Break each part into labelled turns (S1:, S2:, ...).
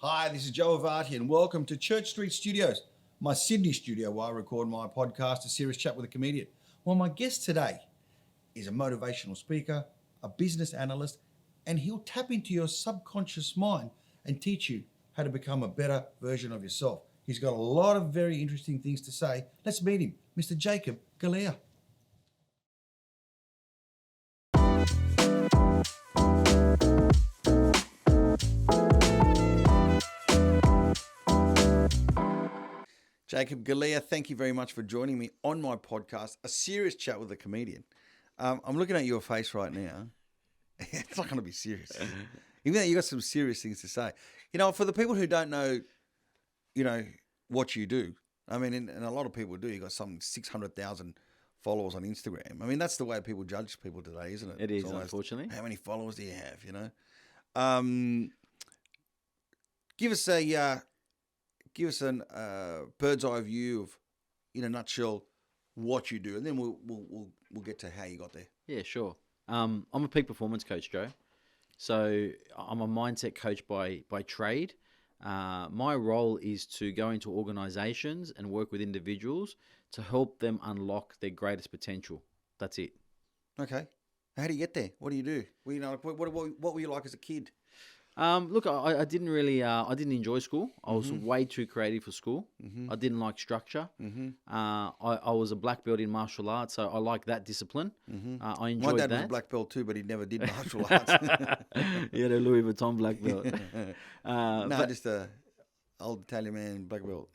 S1: Hi, this is Joe Avati and welcome to Church Street Studios, my Sydney studio where I record my podcast, A Serious Chat with a Comedian. Well, my guest today is a motivational speaker, a business analyst, and he'll tap into your subconscious mind and teach you how to become a better version of yourself. He's got a lot of very interesting things to say. Let's meet him, Mr. Jacob Galea. Jacob Galea, thank you very much for joining me on my podcast, A Serious Chat with a Comedian. I'm looking at your face right now. It's not going to be serious. Even though you got some serious things to say. You know, for the people who don't know, what you do, I mean, and a lot of people do, you got some 600,000 followers on Instagram. I mean, that's the way people judge people today, isn't it?
S2: It is, unfortunately.
S1: How many followers do you have, Give us a bird's eye view of, in a nutshell, what you do, and then we'll get to how you got there.
S2: Yeah, sure. I'm a peak performance coach, Joe. So I'm a mindset coach by trade. My role is to go into organizations and work with individuals to help them unlock their greatest potential. That's it.
S1: Okay. How do you get there? What do you do? What were you like as a kid?
S2: Look, I didn't really, I didn't enjoy school. I was way too creative for school. I didn't like structure. I was a black belt in martial arts, so I like that discipline. I enjoyed that.
S1: My dad was a black belt too, but he never did martial arts.
S2: He had a Louis Vuitton black belt.
S1: Just a old Italian man black belt.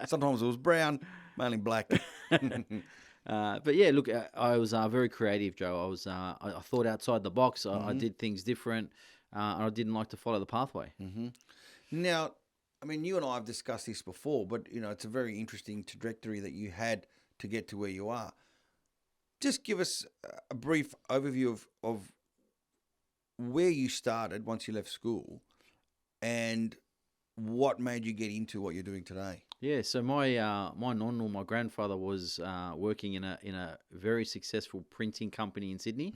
S1: Sometimes it was brown, mainly black.
S2: But yeah, look, I was very creative, Joe. I thought outside the box. I did things different. And I didn't like to follow the pathway.
S1: Now, I mean, you and I have discussed this before, but, it's a very interesting trajectory that you had to get to where you are. Just give us a brief overview of where you started once you left school and what made you get into what you're doing today.
S2: Yeah, so my grandfather was working in a very successful printing company in Sydney.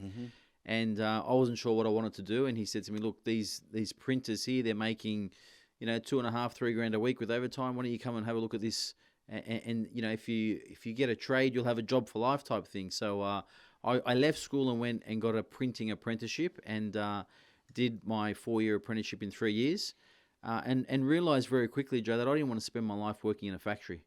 S2: And I wasn't sure what I wanted to do. And he said to me, look, these printers here, they're making, $2,500, $3,000 a week with overtime. Why don't you come and have a look at this? And if you get a trade, you'll have a job for life type thing. So I left school and went and got a printing apprenticeship and did my 4-year apprenticeship in 3 years. And realized very quickly, Joe, that I didn't want to spend my life working in a factory.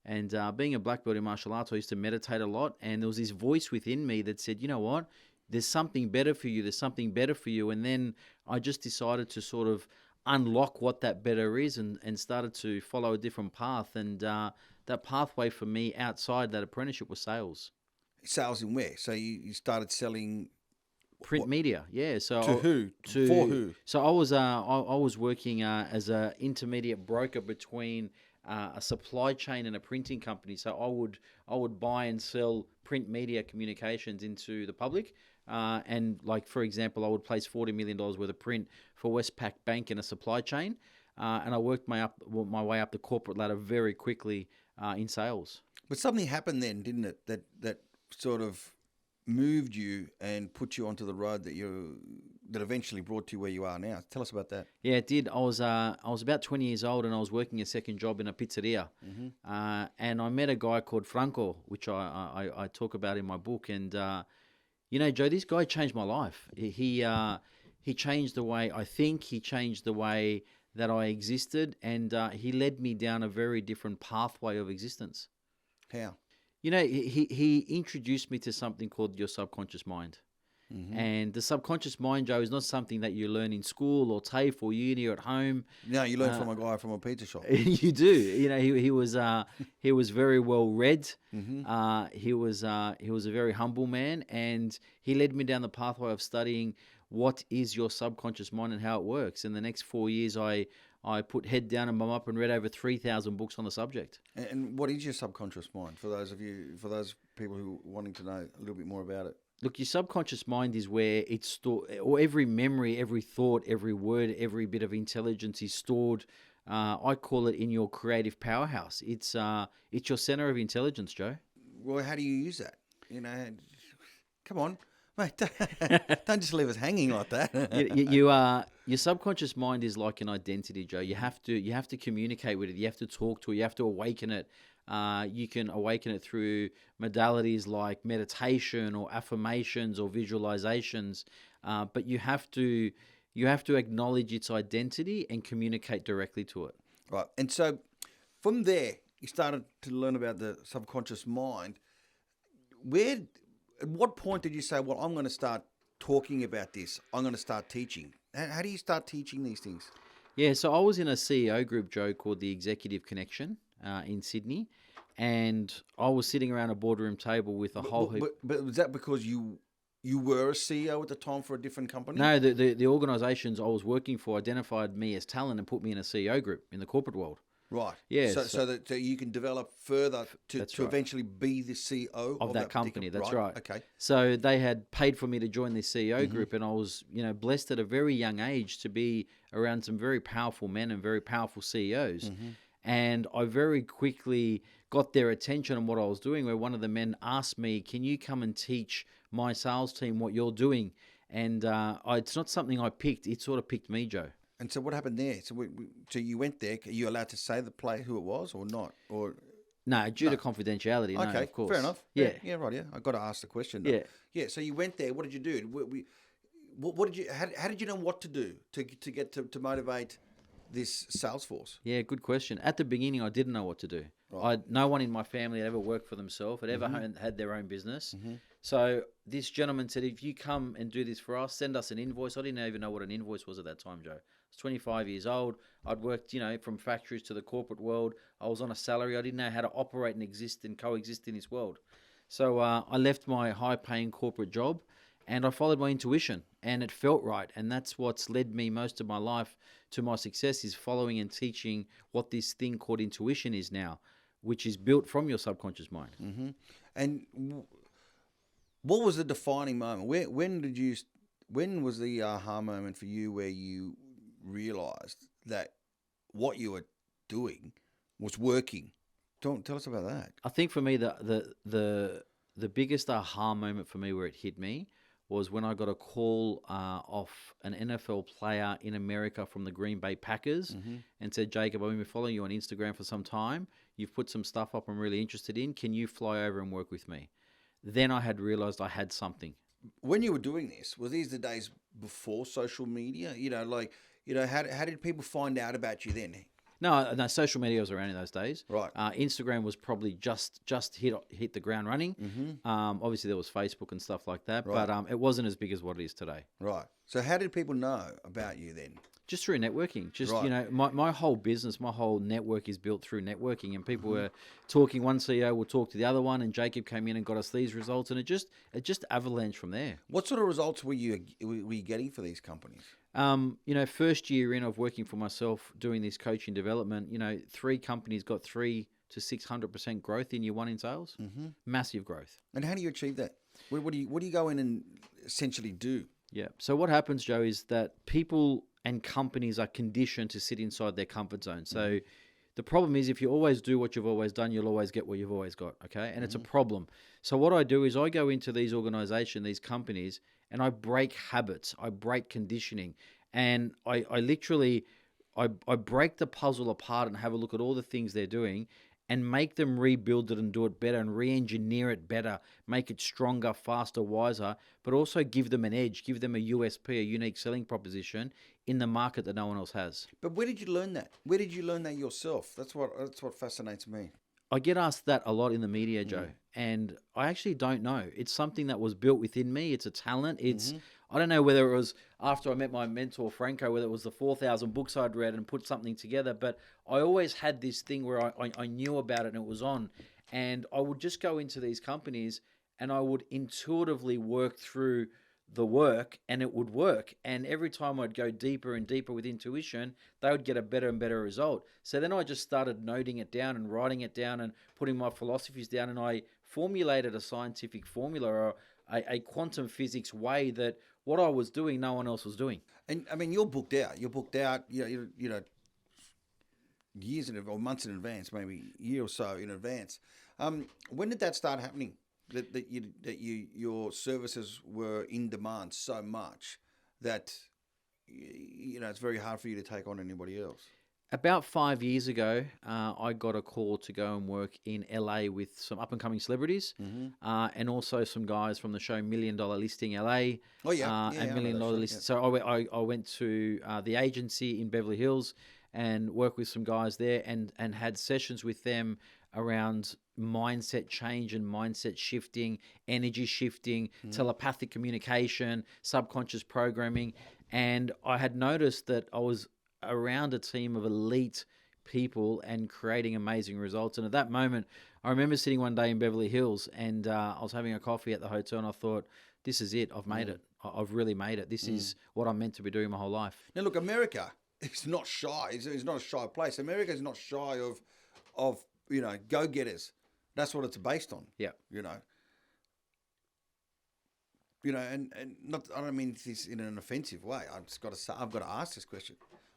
S2: And being a black belt in martial arts, I used to meditate a lot. And there was this voice within me that said, you know what? There's something better for you. There's something better for you. And then I just decided to sort of unlock what that better is and started to follow a different path. And that pathway for me outside that apprenticeship was sales.
S1: Sales in where? So you started selling
S2: print media, yeah. So
S1: to who? For who?
S2: So I was working as an intermediate broker between a supply chain and a printing company. So I would buy and sell print media communications into the public. And like, for example, I would place $40 million worth of print for Westpac Bank in a supply chain. And I worked my way up the corporate ladder very quickly in sales.
S1: But something happened then, didn't it? That sort of moved you and put you onto the road that eventually brought you where you are now. Tell us about that.
S2: Yeah, it did. I was about 20 years old and I was working a second job in a pizzeria. And I met a guy called Franco, which I talk about in my book. And Joe, this guy changed my life. He changed the way I think. He changed the way that I existed, and he led me down a very different pathway of existence.
S1: How?
S2: He introduced me to something called your subconscious mind. And the subconscious mind, Joe, is not something that you learn in school or TAFE or uni or at home.
S1: No, you learn from a guy from a pizza shop.
S2: You do. He was very well read. He was a very humble man, and he led me down the pathway of studying what is your subconscious mind and how it works. In the next 4 years, I put head down and bum up and read over 3,000 books on the subject.
S1: And what is your subconscious mind for those people who are wanting to know a little bit more about it?
S2: Look, your subconscious mind is where it's stored, or every memory, every thought, every word, every bit of intelligence is stored. I call it in your creative powerhouse. It's your center of intelligence, Joe.
S1: Well, how do you use that? Come on, mate. Don't just leave us hanging like that.
S2: Your subconscious mind is like an identity, Joe. You have to communicate with it. You have to talk to it. You have to awaken it. You can awaken it through modalities like meditation or affirmations or visualizations. But you have to acknowledge its identity and communicate directly to it.
S1: Right. And so from there, you started to learn about the subconscious mind. At what point did you say, well, I'm going to start talking about this. I'm going to start teaching. How do you start teaching these things?
S2: Yeah, so I was in a CEO group, Joe, called the Executive Connection in Sydney, and I was sitting around a boardroom table with a whole heap.
S1: But was that because you were a CEO at the time for a different company?
S2: No, the organisations I was working for identified me as talent and put me in a CEO group in the corporate world.
S1: Right.
S2: Yeah.
S1: So that you can develop further to
S2: right.
S1: eventually be the CEO
S2: of that company. That's right.
S1: Okay.
S2: So they had paid for me to join this CEO group, and I was, blessed at a very young age to be around some very powerful men and very powerful CEOs. And I very quickly got their attention on what I was doing, where one of the men asked me, "Can you come and teach my sales team what you're doing?" And it's not something I picked. It sort of picked me, Joe.
S1: And so what happened there? So you went there. Are you allowed to say the player who it was or not? Or
S2: no, due to confidentiality.
S1: Okay,
S2: no, of course.
S1: fair enough.
S2: Yeah,
S1: right. Yeah, I got to ask the question. Though. Yeah. So you went there. What did you do? What did you? How did you know what to do to get to motivate this sales force?
S2: Yeah, good question. At the beginning, I didn't know what to do. Right. No one in my family had ever worked for themselves, had ever had their own business. So this gentleman said, "If you come and do this for us, send us an invoice." I didn't even know what an invoice was at that time, Joe. I was 25 years old. I'd worked, from factories to the corporate world. I was on a salary. I didn't know how to operate and exist and coexist in this world. So I left my high-paying corporate job, and I followed my intuition, and it felt right. And that's what's led me most of my life to my success, is following and teaching what this thing called intuition is now, which is built from your subconscious mind.
S1: And what was the defining moment? When was the aha moment for you where you realized that what you were doing was working? Tell us about that.
S2: I think for me, the biggest aha moment for me where it hit me was when I got a call off an NFL player in America from the Green Bay Packers and said, "Jacob, I've been following you on Instagram for some time. You've put some stuff up I'm really interested in. Can you fly over and work with me?" Then I had realized I had something.
S1: When you were doing this, were these the days before social media? How did people find out about you then?
S2: No, social media was around in those days.
S1: Right.
S2: Instagram was probably just hit the ground running. Obviously, there was Facebook and stuff like that,
S1: Right.
S2: but it wasn't as big as what it is today.
S1: Right. So how did people know about you then?
S2: Just through networking. Just,
S1: Right.
S2: My whole business, my whole network is built through networking, and people were talking. One CEO will talk to the other one, and Jacob came in and got us these results, and it just avalanche from there.
S1: What sort of results were you getting for these companies?
S2: First year in of working for myself, doing this coaching development, 3 companies got 300 to 600% growth in year 1 in sales. Massive growth.
S1: And how do you achieve that? What do you go in and essentially do?
S2: Yeah. So what happens, Joe, is that people and companies are conditioned to sit inside their comfort zone. So the problem is, if you always do what you've always done, you'll always get what you've always got. Okay. And it's a problem. So what I do is I go into these organizations, these companies, and I break habits. I break conditioning. And I literally break the puzzle apart and have a look at all the things they're doing and make them rebuild it and do it better and re-engineer it better, make it stronger, faster, wiser, but also give them an edge, give them a USP, a unique selling proposition in the market that no one else has.
S1: But where did you learn that? Where did you learn that yourself? That's what fascinates me.
S2: I get asked that a lot in the media, Joe, and I actually don't know. It's something that was built within me. It's a talent. I don't know whether it was after I met my mentor, Franco, whether it was the 4,000 books I'd read and put something together, but I always had this thing where I knew about it and it was on, and I would just go into these companies and I would intuitively work through the work and it would work. And every time I'd go deeper and deeper with intuition, they would get a better and better result. So then I just started noting it down and writing it down and putting my philosophies down, and I formulated a scientific formula or a quantum physics way that what I was doing, no one else was doing.
S1: And I mean, you're booked out. Years or months in advance, maybe a year or so in advance. When did that start happening? That your services were in demand so much that it's very hard for you to take on anybody else.
S2: About 5 years ago, I got a call to go and work in LA with some up and coming celebrities, and also some guys from the show $1 Million Listing LA.
S1: Oh, yeah.
S2: And
S1: I know
S2: $1 Million
S1: that show,
S2: Listing.
S1: yeah.
S2: So I went to the agency in Beverly Hills and worked with some guys there, and had sessions with them around mindset change and mindset shifting, energy shifting, telepathic communication, subconscious programming. And I had noticed that I was around a team of elite people and creating amazing results. And at that moment, I remember sitting one day in Beverly Hills, and I was having a coffee at the hotel, and I thought, this is it. I've made it. I've really made it. This is what I'm meant to be doing my whole life.
S1: Now, look, America is not shy. It's not a shy place. America is not shy of go-getters. That's what it's based on.
S2: Yeah.
S1: And not. I don't mean this in an offensive way. I've got to ask this question.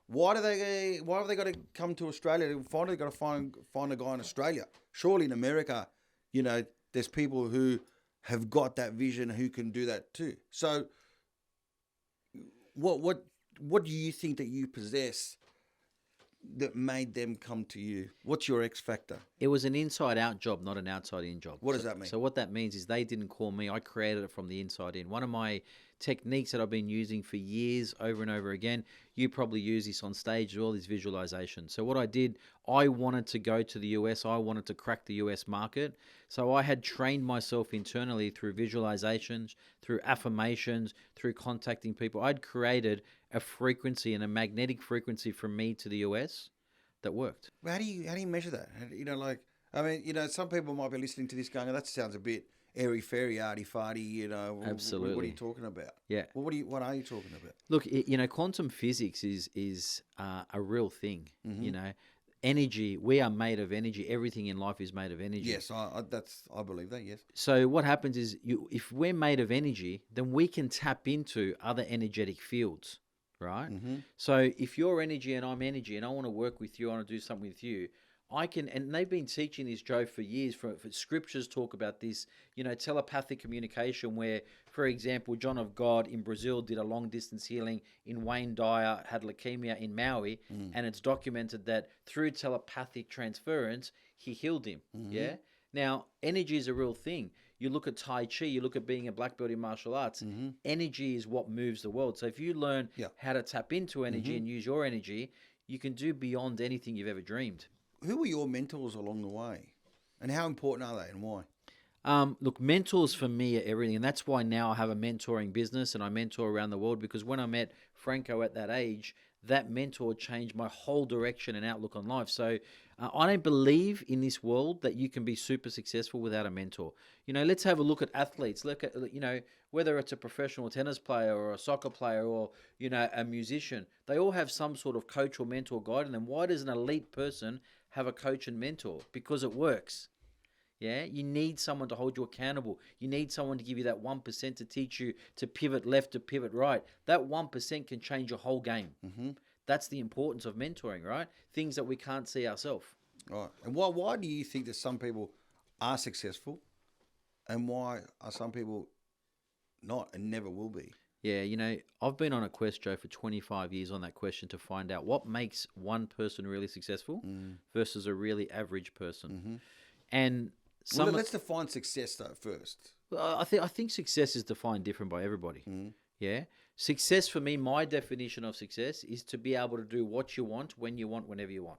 S1: Why have they got to come to Australia? Why have they got to find a guy in Australia? Surely in America, there's people who have got that vision who can do that too. So, what do you think that you possess that made them come to you? What's your X factor?
S2: It was an inside-out job, not an outside-in job.
S1: What does that mean?
S2: So what that means is they didn't call me. I created it from the inside in. One of my techniques that I've been using for years, over and over again, you probably use this on stage as well, is visualization. So what I did, I wanted to go to the US. I wanted to crack the US market. So I had trained myself internally through visualizations, through affirmations, through contacting people. I'd created a frequency and a magnetic frequency from me to the US that worked.
S1: Well, how do you measure that? Some people might be listening to this going, "Oh, that sounds a bit airy-fairy, arty-farty."
S2: Absolutely.
S1: What are you talking about?
S2: Yeah.
S1: Well, what are you talking about?
S2: Look, quantum physics is a real thing.
S1: Mm-hmm.
S2: Energy. We are made of energy. Everything in life is made of energy.
S1: Yes, I believe that. Yes.
S2: So what happens is, if we're made of energy, then we can tap into other energetic fields, right?
S1: Mm-hmm.
S2: So if you're energy and I'm energy, and I want to work with you, I want to do something with you, I can, and they've been teaching this, Joe, for years. For scriptures talk about this, telepathic communication, where, for example, John of God in Brazil did a long distance healing in Wayne Dyer, had leukemia in Maui, and it's documented that through telepathic transference, he healed him.
S1: Mm-hmm.
S2: Yeah. Now, energy is a real thing. You look at Tai Chi, you look at being a black belt in martial arts, energy is what moves the world. So if you learn how to tap into energy and use your energy, you can do beyond anything you've ever dreamed.
S1: Who were your mentors along the way, and how important are they, and why?
S2: Look, mentors for me are everything, and that's why now I have a mentoring business and I mentor around the world, because when I met Franco at that age, that mentor changed my whole direction and outlook on life. So I don't believe in this world that you can be super successful without a mentor. Let's have a look at athletes. Look at, whether it's a professional tennis player or a soccer player or, a musician, they all have some sort of coach or mentor guiding them. Why does an elite person have a coach and mentor? Because it works. Yeah, you need someone to hold you accountable. You need someone to give you that 1% to teach you to pivot left to pivot right. That 1% can change your whole game. Mm-hmm. That's the importance of mentoring, right? Things that we can't see ourselves.
S1: Right. And why do you think that some people are successful, and why are some people not and never will be?
S2: Yeah, I've been on a quest, Joe, for 25 years on that question to find out what makes one person really successful versus a really average person. Mm-hmm. And
S1: let's define success though first.
S2: I think success is defined different by everybody. Mm-hmm. Yeah, success for me, my definition of success is to be able to do what you want, when you want, whenever you want.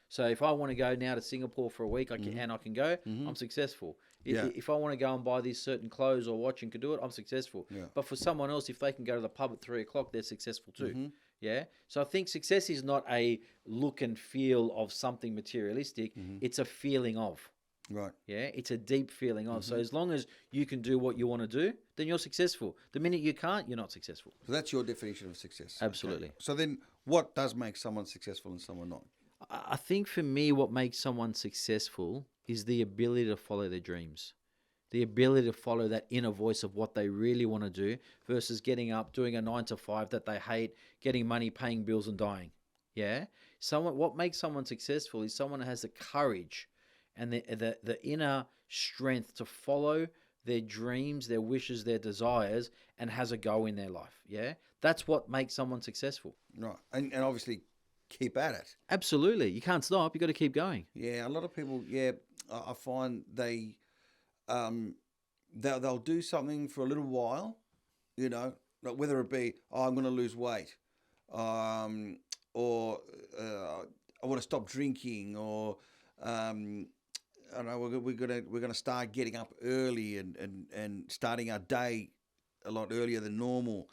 S2: So if I want to go now to Singapore for a week, I can go. I'm successful. If I want to go and buy these certain clothes or watch and can do it, I'm successful. Yeah. But for someone else, if they can go to the pub at 3:00, they're successful too. Mm-hmm. Yeah. So I think success is not a look and feel of something materialistic. Mm-hmm. It's a feeling of.
S1: Right.
S2: Yeah. It's a deep feeling of. So as long as you can do what you want to do, then you're successful. The minute you can't, you're not successful.
S1: So that's your definition of success.
S2: Absolutely.
S1: Okay. So then what does make someone successful and someone not?
S2: I think for me, what makes someone successful is the ability to follow their dreams, the ability to follow that inner voice of what they really want to do versus getting up, doing a 9 to 5 that they hate, getting money, paying bills and dying. Yeah. What makes someone successful is someone who has the courage and the inner strength to follow their dreams, their wishes, their desires, and has a goal in their life. Yeah, that's what makes someone successful.
S1: Right. And obviously keep at it.
S2: Absolutely, you can't stop. You got to keep going.
S1: Yeah, a lot of people, I find they'll do something for a little while, like whether it be, I'm going to lose weight, or I want to stop drinking, or I don't know, we're gonna start getting up early and starting our day a lot earlier than normal.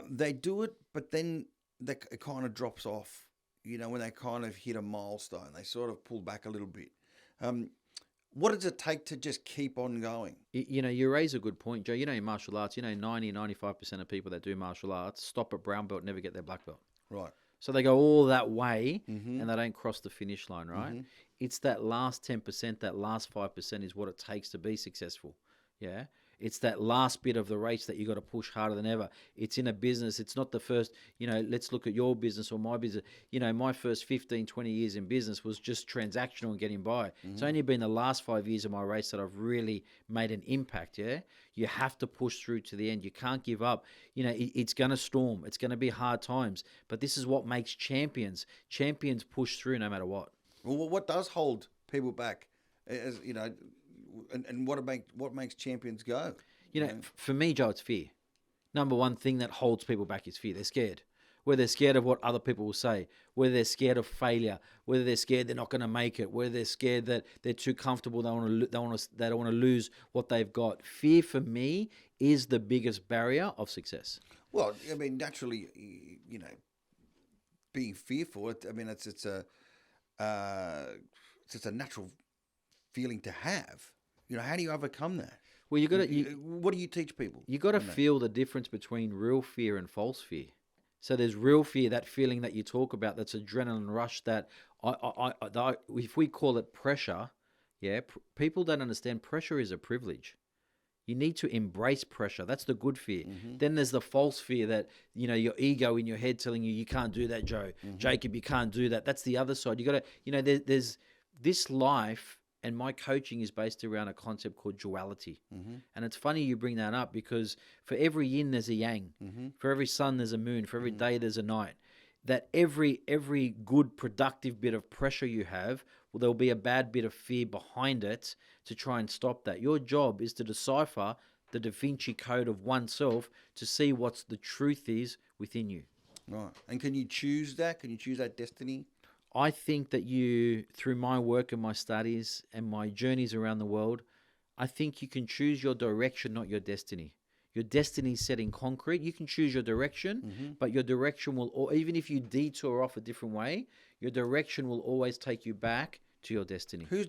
S1: They do it, but then it kind of drops off. When they kind of hit a milestone, they sort of pull back a little bit. What does it take to just keep on going?
S2: You raise a good point, Joe. In martial arts, 95% of people that do martial arts stop at brown belt, never get their black belt.
S1: Right.
S2: So they go all that way and they don't cross the finish line, right?
S1: Mm-hmm.
S2: It's that last 10%, that last 5% is what it takes to be successful. Yeah. It's that last bit of the race that you got to push harder than ever. It's in a business. It's not the first, let's look at your business or my business. My first 15, 20 years in business was just transactional and getting by.
S1: Mm-hmm.
S2: It's only been the last 5 years of my race that I've really made an impact, yeah? You have to push through to the end. You can't give up. It's going to storm. It's going to be hard times. But this is what makes champions. Champions push through no matter what.
S1: Well, what does hold people back? And what makes champions go?
S2: For me, Joe, it's fear. Number one thing that holds people back is fear. They're scared. Whether they're scared of what other people will say, whether they're scared of failure, whether they're scared they're not going to make it, whether they're scared that they're too comfortable, they don't want to lose what they've got. Fear for me is the biggest barrier of success.
S1: Well, I mean, naturally, being fearful. It's a natural feeling to have. How do you overcome that?
S2: Well,
S1: what do you teach people?
S2: You got to feel the difference between real fear and false fear. So there's real fear, that feeling that you talk about, that's adrenaline rush. That if we call it pressure, people don't understand pressure is a privilege. You need to embrace pressure. That's the good fear. Mm-hmm. Then there's the false fear that, your ego in your head telling you can't do that, Joe. Mm-hmm. Jacob, you can't do that. That's the other side. You got to, there's this life, and my coaching is based around a concept called duality. Mm-hmm. And it's funny you bring that up, because for every yin, there's a yang. Mm-hmm. For every sun, there's a moon. For every day, there's a night. That every good, productive bit of pressure you have, there'll be a bad bit of fear behind it to try and stop that. Your job is to decipher the Da Vinci Code of oneself to see what the truth is within you.
S1: Right. And can you choose that? Can you choose that destiny?
S2: I think that through my work and my studies and my journeys around the world, I think you can choose your direction, not your destiny. Your destiny is set in concrete. You can choose your direction, but your direction or even if you detour off a different way, your direction will always take you back to your destiny.
S1: Who's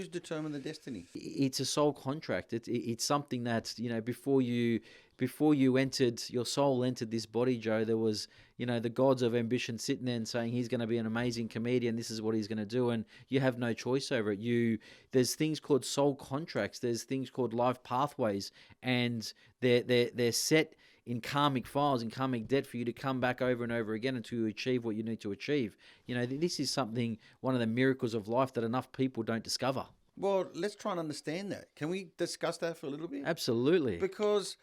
S1: determined the destiny?
S2: It's a soul contract. It's something that, before you entered, your soul entered this body, Joe, there was, the gods of ambition sitting there and saying he's going to be an amazing comedian. This is what he's going to do. And you have no choice over it. There's things called soul contracts. There's things called life pathways, and they're set in karmic files, in karmic debt for you to come back over and over again until you achieve what you need to achieve. This is one of the miracles of life that enough people don't discover.
S1: Well, let's try and understand that. Can we discuss that for a little bit?
S2: Absolutely.
S1: Because,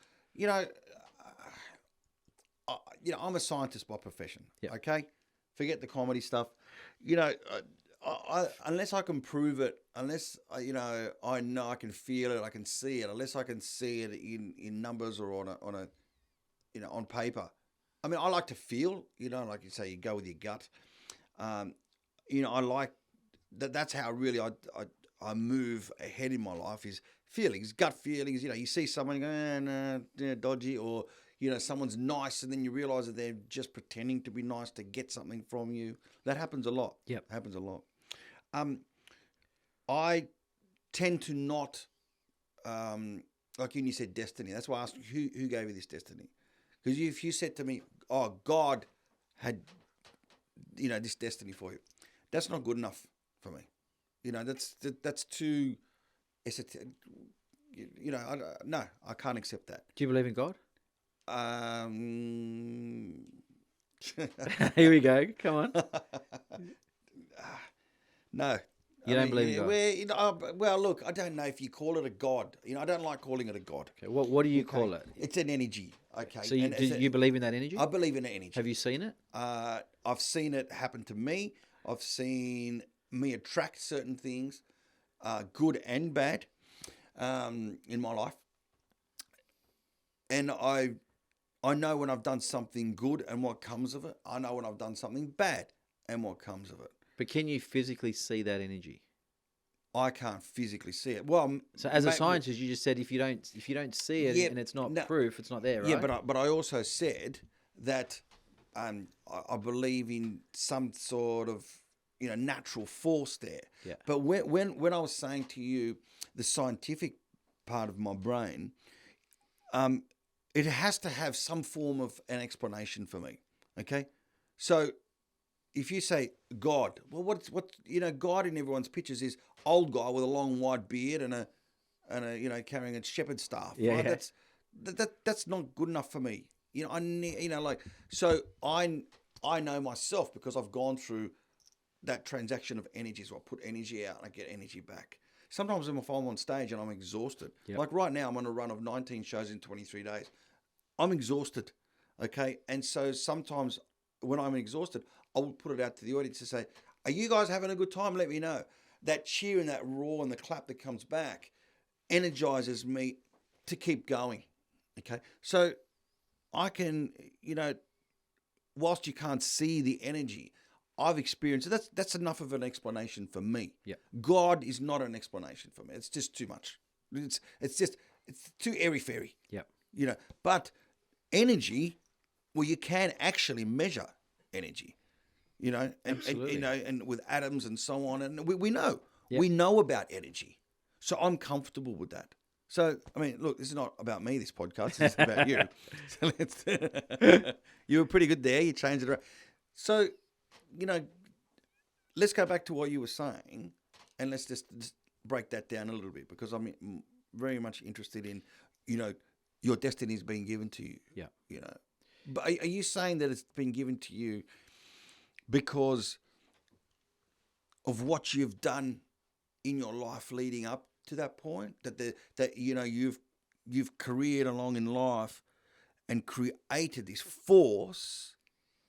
S1: I'm a scientist by profession. Yep. Okay? Forget the comedy stuff. Unless I can prove it, unless I know I can feel it, I can see it, unless I can see it in numbers or on paper. I mean, I like to feel, like you say, you go with your gut. I like that. That's how really I move ahead in my life, is feelings, gut feelings. You see someone go, dodgy, or, someone's nice, and then you realize that they're just pretending to be nice to get something from you. That happens a lot.
S2: Yep.
S1: Happens a lot. I tend to not, like you said, destiny. That's why I asked you, who gave you this destiny? Because if you said to me, oh, God had, this destiny for you, that's not good enough for me. That's too, no, I can't accept that.
S2: Do you believe in God?
S1: Here
S2: we go. Come on.
S1: No,
S2: You don't believe in God?
S1: Well, look, I don't know if you call it a God. I don't like calling it a God.
S2: Okay, what do you call it?
S1: It's an energy. Okay.
S2: So you believe in that energy?
S1: I believe in energy.
S2: Have you seen it?
S1: I've seen it happen to me. I've seen me attract certain things, good and bad, in my life. And I know when I've done something good and what comes of it. I know when I've done something bad and what comes of it.
S2: But can you physically see that energy?
S1: I can't physically see it. Well,
S2: so as a scientist, you just said if you don't see it and it's not proof, it's not there, right?
S1: Yeah, but I also said that I believe in some sort of natural force there.
S2: Yeah.
S1: But when I was saying to you the scientific part of my brain, it has to have some form of an explanation for me. Okay, so if you say God, well, what God in everyone's pictures is old guy with a long white beard and a carrying a shepherd's staff.
S2: Yeah,
S1: right?
S2: yeah.
S1: That's not good enough for me. So I know myself because I've gone through that transaction of energy. So I put energy out and I get energy back. Sometimes if I'm on stage and I'm exhausted,
S2: Yep.
S1: like right now I'm on a run of 19 shows in 23 days. I'm exhausted, okay? And so sometimes when I'm exhausted, I will put it out to the audience to say, are you guys having a good time? Let me know. That cheer and that roar and the clap that comes back energizes me to keep going, okay? So I can, whilst you can't see the energy, I've experienced it. That's enough of an explanation for me.
S2: Yeah.
S1: God is not an explanation for me. It's just too much. It's too airy-fairy.
S2: Yeah.
S1: But energy, well, you can actually measure energy,
S2: Absolutely.
S1: and with atoms and so on. And we know.
S2: Yep.
S1: We know about energy. So I'm comfortable with that. So, I mean, look, this is not about me, this podcast. It's about you. So you were pretty good there. You changed it around. So, let's go back to what you were saying and let's just break that down a little bit because I'm very much interested in, your destiny is being given to you.
S2: Yeah.
S1: But are you saying that it's been given to you because of what you've done in your life leading up to that point? That you've careered along in life and created this force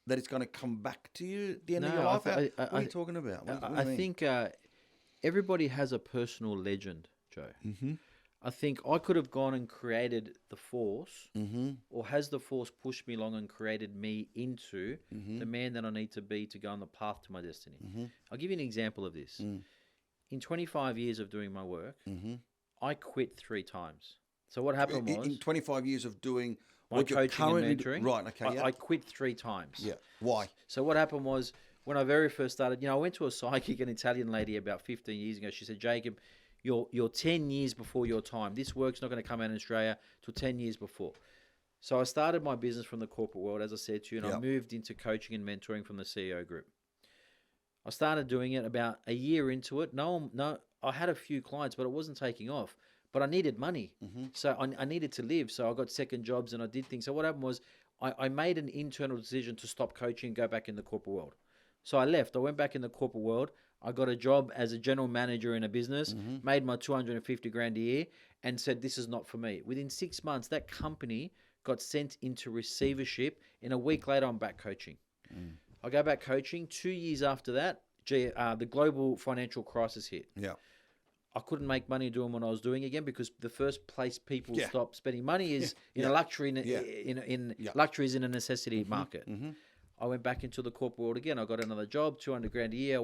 S1: that it's going to come back to you at the end of your life? What are you talking about?
S2: I think everybody has a personal legend, Joe.
S1: Mm-hmm.
S2: I think I could have gone and created the force,
S1: Mm-hmm.
S2: or has the force pushed me along and created me into
S1: Mm-hmm.
S2: the man that I need to be to go on the path to my destiny.
S1: Mm-hmm.
S2: I'll give you an example of this.
S1: Mm.
S2: In 25 years of doing my work,
S1: Mm-hmm.
S2: I quit 3 times. So what happened was,
S1: in 25 years of doing
S2: my
S1: what you're
S2: coaching and
S1: currently
S2: mentoring,
S1: right? Okay, yeah.
S2: I quit 3 times.
S1: Yeah. Why?
S2: So what happened was, when I very first started, I went to a psychic, an Italian lady, about 15 years ago. She said, Jacob, you're 10 years before your time. This work's not going to come out in Australia till 10 years before. So I started my business from the corporate world, as I said to you, and I moved into coaching and mentoring from the CEO group. I started doing it about a year into it. No, I had a few clients, but it wasn't taking off. But I needed money.
S1: Mm-hmm.
S2: So I needed to live. So I got second jobs and I did things. So what happened was I made an internal decision to stop coaching and go back in the corporate world. So I left. I went back in the corporate world. I got a job as a general manager in a business, made my 250 grand a year, and said, this is not for me. Within 6 months, that company got sent into receivership. In a week later, I'm back coaching. I go back coaching. 2 years after that, the global financial crisis hit.
S1: Yeah.
S2: I couldn't make money doing what I was doing again because the first place people stop spending money is in a luxury, luxuries in a necessity market.
S1: Mm-hmm.
S2: I went back into the corporate world again. I got another job, 200 grand a year.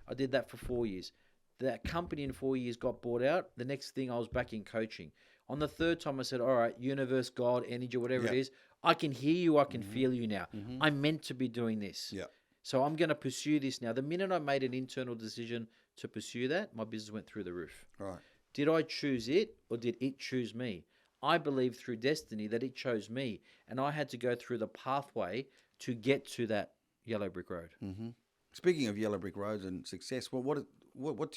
S2: I did that for 4 years. That company in 4 years got bought out. The next thing I was back in coaching. On the third time, I said, all right, universe, God, energy, whatever it is, I can hear you. I can feel you now. I'm meant to be doing this.
S1: Yeah.
S2: So I'm going to pursue this now. The minute I made an internal decision to pursue that, my business went through the roof.
S1: Right.
S2: Did I choose it or did it choose me? I believe through destiny that it chose me, and I had to go through the pathway to get to that yellow brick road.
S1: Mm-hmm. Speaking of yellow brick roads and success, well, what's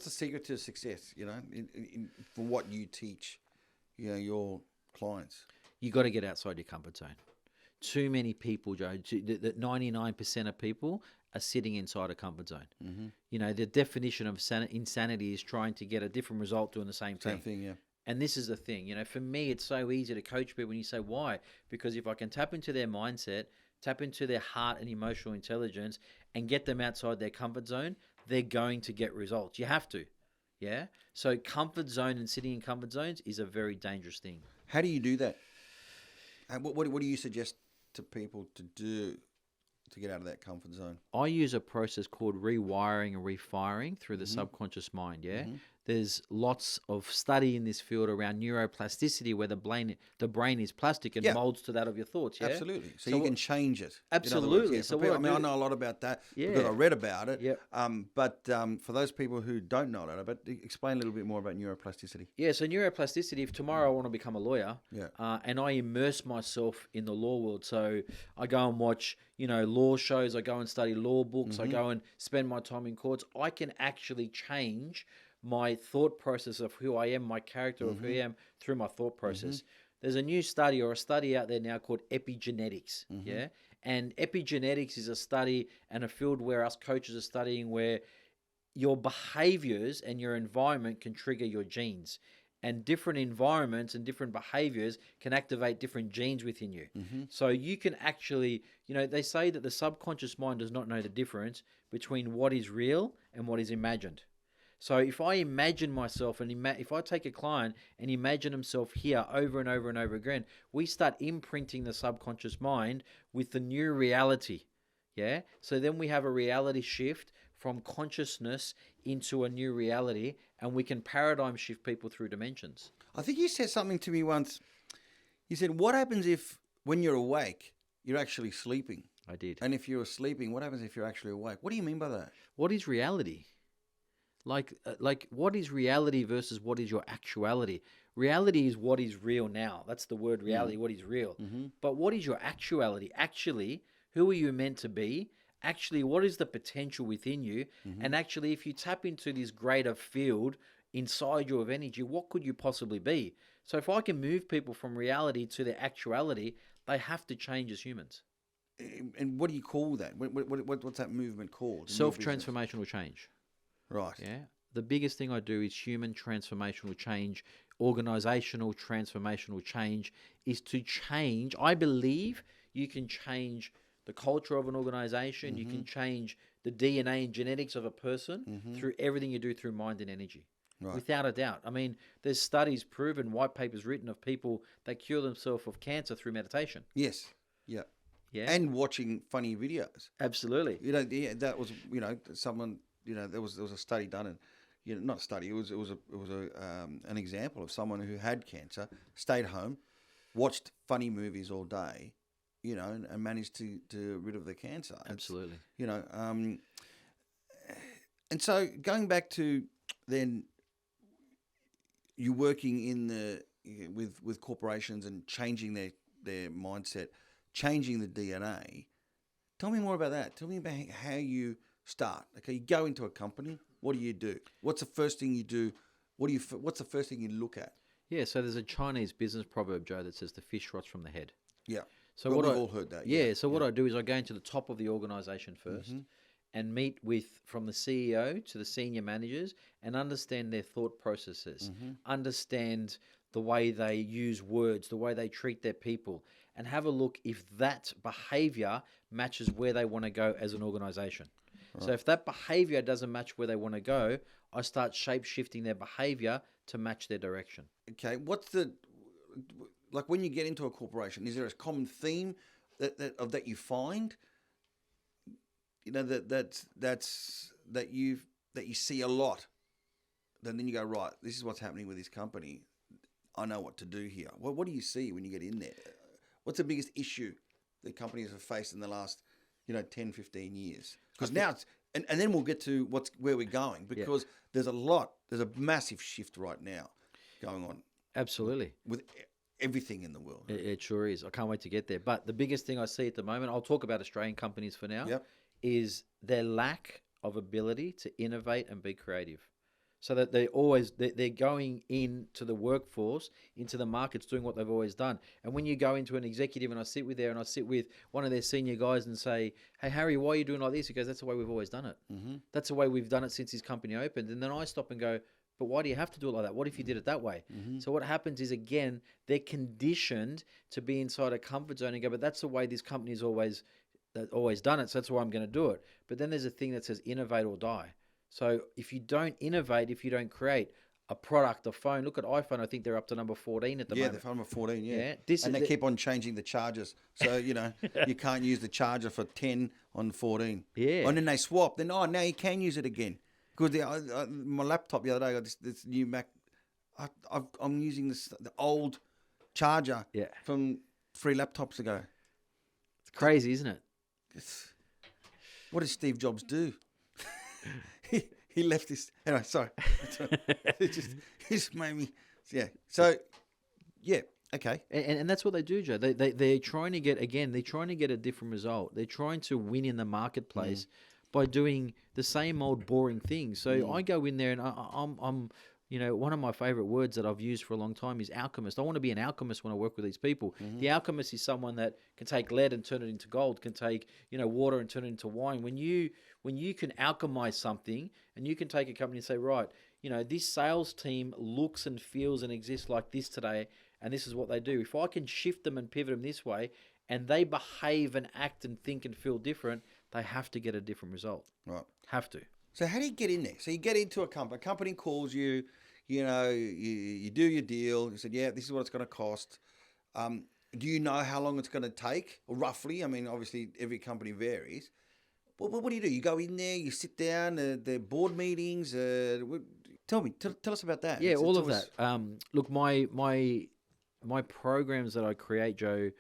S1: the secret to success? For what you teach, your clients.
S2: You got to get outside your comfort zone. too many people, Joe, that 99% of people are sitting inside a comfort zone. You know, the definition of insanity is trying to get a different result doing the same thing.
S1: Same thing, yeah.
S2: And this is the thing, you know, for me, it's so easy to coach people when you say, why? Because if I can tap into their mindset, tap into their heart and emotional intelligence and get them outside their comfort zone, they're going to get results. You have to. Yeah. So comfort zone and sitting in comfort zones is a very dangerous thing.
S1: How do you do that? What do you suggest to people to do to get out of that comfort zone?
S2: I use a process called rewiring and refiring through the subconscious mind. Yeah. There's lots of study in this field around neuroplasticity, where the brain is plastic and molds to that of your thoughts. Yeah,
S1: absolutely. So you can change it.
S2: Absolutely.
S1: So I know a lot about that because I read about it.
S2: Yep.
S1: But for those people who don't know that, explain a little bit more about neuroplasticity.
S2: Yeah. So neuroplasticity. If tomorrow I want to become a lawyer, and I immerse myself in the law world, so I go and watch, you know, law shows. I go and study law books. I go and spend my time in courts. I can actually change my thought process of who I am, my character of who I am through my thought process. There's a new study or a study out there now called epigenetics. Yeah. And epigenetics is a study and a field where us coaches are studying where your behaviors and your environment can trigger your genes. And different environments and different behaviors can activate different genes within you. So you can actually, you know, they say that the subconscious mind does not know the difference between what is real and what is imagined. So if I imagine myself and if I take a client and imagine himself here over and over and over again, we start imprinting the subconscious mind with the new reality. Yeah. So then we have a reality shift from consciousness into a new reality, and we can paradigm shift people through dimensions.
S1: I think you said something to me once. You said, what happens if when you're awake, you're actually sleeping?
S2: I did.
S1: And if you're sleeping, what happens if you're actually awake? What do you mean by that?
S2: What is reality? Like what is reality versus what is your actuality? Reality is what is real now. That's the word reality, what is real. But what is your actuality? Actually, who are you meant to be? Actually, what is the potential within you? And actually, if you tap into this greater field inside you of energy, what could you possibly be? So if I can move people from reality to their actuality, they have to change as humans.
S1: And what do you call that? What's that movement called?
S2: Self-transformational change.
S1: Right.
S2: Yeah. The biggest thing I do is human transformational change, organizational transformational change is to change. I believe you can change the culture of an organization. You can change the DNA and genetics of a person through everything you do through mind and energy. Right. Without a doubt. I mean, there's studies proven, white papers written of people that cure themselves of cancer through meditation.
S1: Yes. Yeah.
S2: Yeah.
S1: And watching funny videos.
S2: Absolutely.
S1: You know, that was, you know, someone, you know, there was a study done, and you know, not study. It was an example of someone who had cancer, stayed home, watched funny movies all day, you know, and managed to rid of the cancer.
S2: Absolutely.
S1: You know, and so going back to then, you working in the with corporations and changing their mindset, changing the DNA. Tell me more about that. Tell me about how you start. Okay, you go into a company. What do? What's the first thing you do? What's the first thing you look at?
S2: Yeah, so there's a Chinese business proverb, Joe, that says the fish rots from the head.
S1: Yeah.
S2: So
S1: we've all heard that.
S2: Yeah. So what I do is I go into the top of the organization first and meet from the CEO to the senior managers and understand their thought processes, understand the way they use words, the way they treat their people, and have a look if that behavior matches where they want to go as an organization. Right. So if that behavior doesn't match where they want to go, I start shape-shifting their behavior to match their direction.
S1: Okay, like when you get into a corporation, is there a common theme that you find? You know, that you see a lot. Then you go, right, this is what's happening with this company. I know what to do here. What do you see when you get in there? What's the biggest issue that companies have faced in the last, 10, 15 years? Because now it's, and then we'll get to where we're going, because there's a massive shift right now going on.
S2: Absolutely.
S1: With everything in the world.
S2: It sure is. I can't wait to get there. But the biggest thing I see at the moment, I'll talk about Australian companies for now, is their lack of ability to innovate and be creative. so that they're going into the workforce, into the markets, doing what they've always done. And when you go into an executive and I sit with one of their senior guys and say, "Hey Harry, why are you doing like this?" He goes, "That's the way we've always done it. That's the way we've done it since his company opened." And then I stop and go, "But why do you have to do it like that? What if you did it that way?" So what happens is, again, they're conditioned to be inside a comfort zone and go, "But that's the way this company's always done it, so that's why I'm going to do it." But then there's a thing that says innovate or die. So if you don't innovate, if you don't create a product, a phone, look at iPhone. I think they're up to number 14 at the moment.
S1: Yeah, they're number 14.
S2: Yeah,
S1: and they keep on changing the chargers. So you can't use the charger for 10 on 14.
S2: Yeah,
S1: and then they swap. Then now you can use it again. Because my laptop the other day, I got this new Mac. I'm using the old charger from 3 laptops ago.
S2: It's crazy, isn't it?
S1: What did Steve Jobs do? he left this. Anyway, sorry. It just made me. Yeah. So, yeah. Okay.
S2: And that's what they do, Joe. They're trying to get a different result. They're trying to win in the marketplace by doing the same old boring things. So I go in there and I'm one of my favorite words that I've used for a long time is alchemist. I want to be an alchemist when I work with these people. The alchemist is someone that can take lead and turn it into gold, can take, water and turn it into wine. When you can alchemize something and you can take a company and say, right, this sales team looks and feels and exists like this today, and this is what they do. If I can shift them and pivot them this way, and they behave and act and think and feel different, they have to get a different result.
S1: Right.
S2: Have to.
S1: So how do you get in there? So you get into a company calls you, you do your deal. You said, yeah, this is what it's going to cost. Do you know how long it's going to take, or roughly? I mean, obviously every company varies. But what do? You go in there, you sit down, the board meetings. Tell us about that.
S2: Yeah, all of that. Look, my programs that I create, Joe,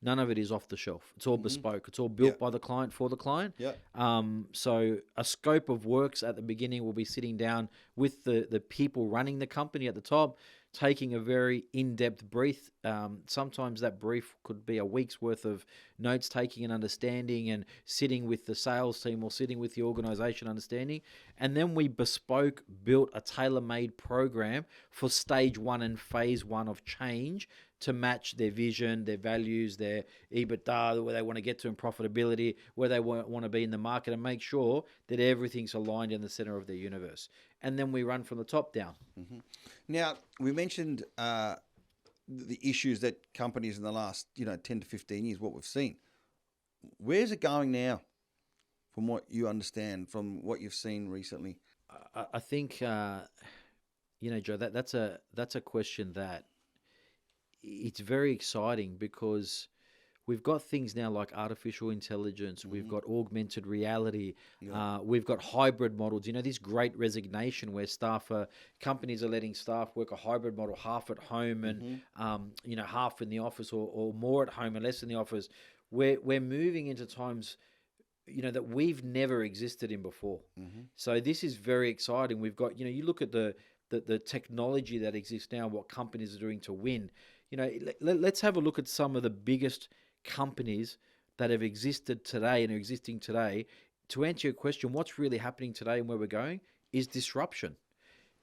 S2: none of it is off the shelf. It's all bespoke. It's all built by the client for the client.
S1: Yeah.
S2: So a scope of works at the beginning will be sitting down with the people running the company at the top, taking a very in-depth brief. Sometimes that brief could be a week's worth of notes taking and understanding, and sitting with the sales team or sitting with the organization understanding. And then we built a tailor-made program for stage 1 and phase 1 of change to match their vision, their values, their EBITDA, where they want to get to in profitability, where they want to be in the market, and make sure that everything's aligned in the center of their universe. And then we run from the top down.
S1: Now, we mentioned the issues that companies in the last 10 to 15 years, what we've seen. Where's it going now, from what you understand, from what you've seen recently?
S2: I think, Joe, that's a question that it's very exciting, because we've got things now like artificial intelligence, we've got augmented reality, we've got hybrid models. This great resignation where companies are letting staff work a hybrid model, half at home and half in the office, or more at home and less in the office. We're moving into times that we've never existed in before. So this is very exciting. We've got, you look at the technology that exists now, what companies are doing to win. Let's have a look at some of the biggest companies that have existed today and are existing today. To answer your question, what's really happening today and where we're going is disruption.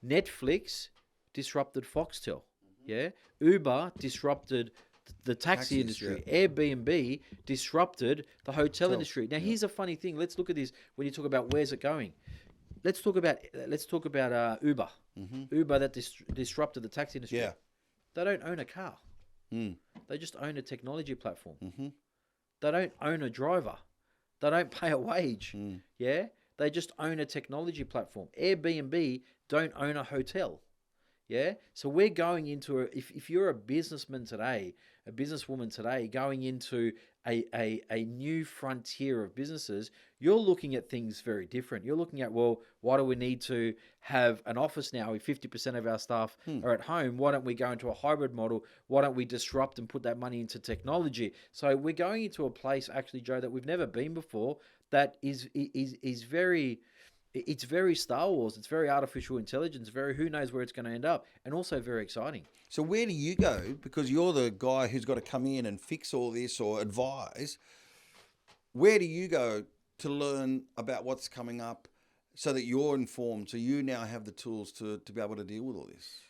S2: Netflix disrupted Foxtel. Yeah. Uber disrupted the taxi industry. Yeah. Airbnb disrupted the hotel industry. Now, here's a funny thing. Let's look at this when you talk about where's it going. Let's talk about Uber. Uber that disrupted the taxi industry.
S1: Yeah.
S2: They don't own a car. They just own a technology platform. They don't own a driver. They don't pay a wage. Yeah? They just own a technology platform. Airbnb don't own a hotel. Yeah? So we're going into if you're a businessman today, a businesswoman today, going into a new frontier of businesses, you're looking at things very different. You're looking at, well, why do we need to have an office now if 50% of our staff are at home? Why don't we go into a hybrid model? Why don't we disrupt and put that money into technology? So we're going into a place, actually, Joe, that we've never been before, that is very... It's very Star Wars. It's very artificial intelligence. Very who knows where it's going to end up, and also very exciting.
S1: So where do you go? Because you're the guy who's got to come in and fix all this or advise. Where do you go to learn about what's coming up? so that you're informed, so you now have the tools to be able to deal with all this?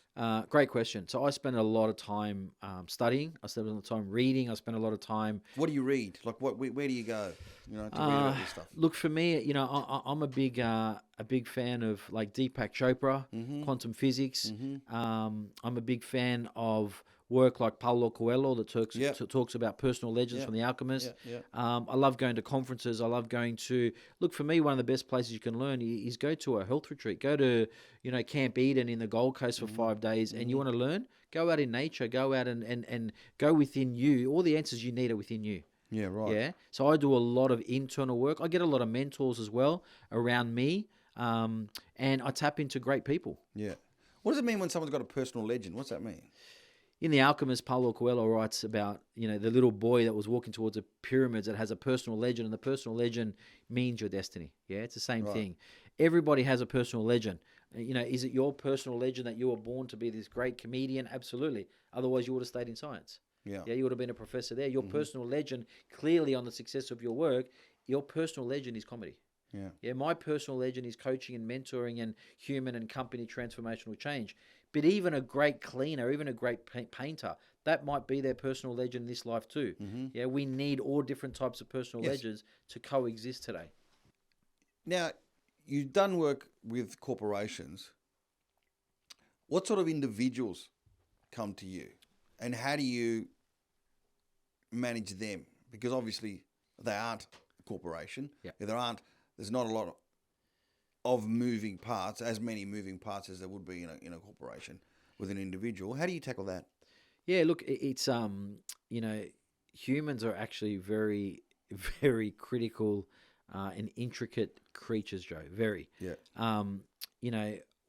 S2: Great question. So I spend a lot of time studying. I spend a lot of time reading. I spend a lot of time.
S1: What do you read? Like, where do you go? To read about this stuff.
S2: Look, for me, I'm a big fan of like Deepak Chopra, quantum physics. I'm a big fan of work like Paulo Coelho that talks about personal legends from The Alchemist. I love going to conferences. I love going to look. For me, one of the best places you can learn is go to a health retreat. Go to Camp Eden in the Gold Coast for 5 days, and you want to learn. Go out in nature. Go out and go within you. All the answers you need are within you.
S1: Yeah, right.
S2: Yeah. So I do a lot of internal work. I get a lot of mentors as well around me, and I tap into great people.
S1: Yeah. What does it mean when someone's got a personal legend? What's that mean?
S2: In The Alchemist, Paulo Coelho writes about, the little boy that was walking towards the pyramids that has a personal legend, and the personal legend means your destiny. Yeah, it's the same thing. Everybody has a personal legend. Is it your personal legend that you were born to be this great comedian? Absolutely. Otherwise, you would have stayed in science.
S1: Yeah.
S2: Yeah, you would have been a professor there. Your personal legend, clearly on the success of your work, your personal legend is comedy.
S1: Yeah.
S2: Yeah, my personal legend is coaching and mentoring and human and company transformational change. But even a great cleaner, even a great painter, that might be their personal legend in this life too. Yeah, we need all different types of personal legends to coexist today.
S1: Now, you've done work with corporations. What sort of individuals come to you, and how do you manage them? Because obviously they aren't a corporation.
S2: Yeah.
S1: There's not a lot of moving parts, as many moving parts as there would be in a corporation with an individual. How do you tackle that?
S2: Yeah, look, it's humans are actually very, very critical and intricate creatures, Joe. Very.
S1: Yeah.